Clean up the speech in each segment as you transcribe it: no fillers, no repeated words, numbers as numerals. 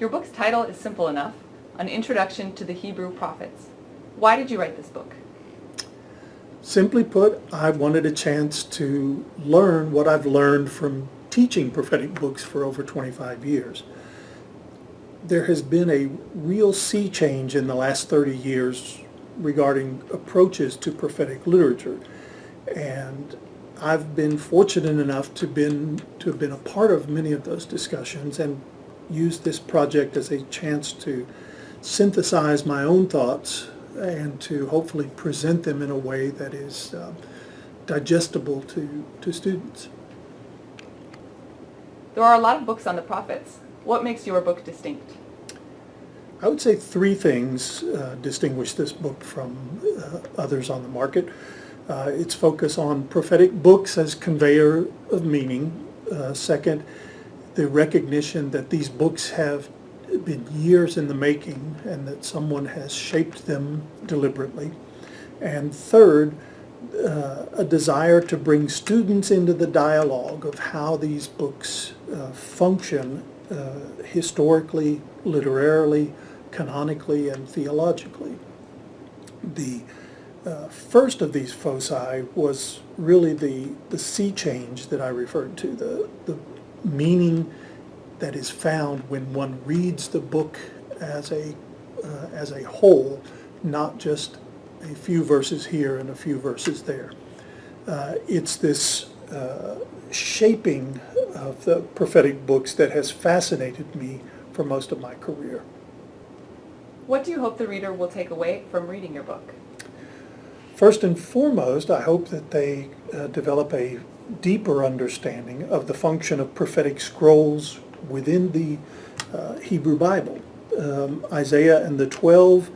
Your book's title is simple enough, An Introduction to the Hebrew Prophets. Why did you write this book? Simply put, I wanted a chance to learn what I've learned from teaching prophetic books for over 25 years. There has been a real sea change in the last 30 years regarding approaches to prophetic literature. And I've been fortunate enough to have been a part of many of those discussions and used this project as a chance to synthesize my own thoughts and to hopefully present them in a way that is digestible to students. There are a lot of books on the prophets. What makes your book distinct? I would say three things distinguish this book from others on the market. Its focus on prophetic books as conveyor of meaning. Second, the recognition that these books have been years in the making and that someone has shaped them deliberately. And third, a desire to bring students into the dialogue of how these books function historically, literarily, canonically, and theologically. The first of these foci was really the sea change that I referred to, the meaning that is found when one reads the book as a whole, not just a few verses here and a few verses there. It's this shaping of the prophetic books that has fascinated me for most of my career. What do you hope the reader will take away from reading your book? First and foremost, I hope that they develop a deeper understanding of the function of prophetic scrolls within the Hebrew Bible. Isaiah and the 12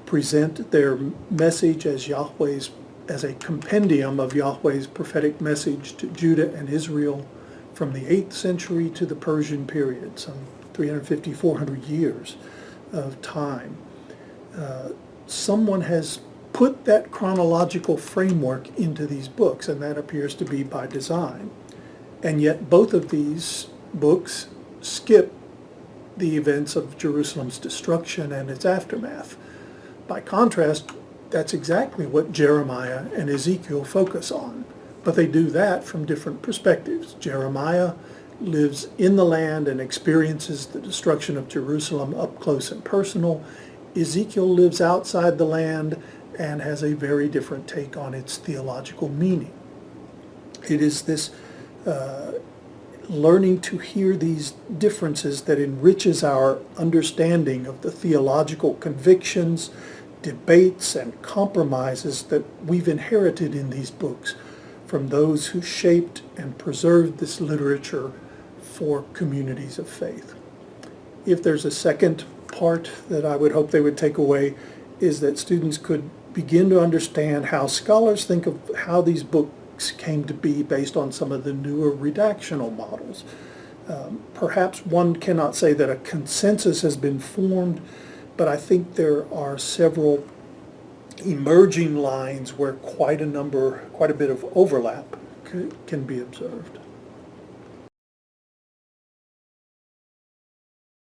present their message as a compendium of Yahweh's prophetic message to Judah and Israel from the 8th century to the Persian period, some 350, 400 years of time. Someone has put that chronological framework into these books, and that appears to be by design. And yet both of these books skip the events of Jerusalem's destruction and its aftermath. By contrast, that's exactly what Jeremiah and Ezekiel focus on, but they do that from different perspectives. Jeremiah lives in the land and experiences the destruction of Jerusalem up close and personal. Ezekiel lives outside the land and has a very different take on its theological meaning. It is this learning to hear these differences that enriches our understanding of the theological convictions, debates, and compromises that we've inherited in these books from those who shaped and preserved this literature for communities of faith. If there's a second part that I would hope they would take away, is that students could begin to understand how scholars think of how these books came to be based on some of the newer redactional models. Perhaps one cannot say that a consensus has been formed, but I think there are several emerging lines where quite a bit of overlap can be observed.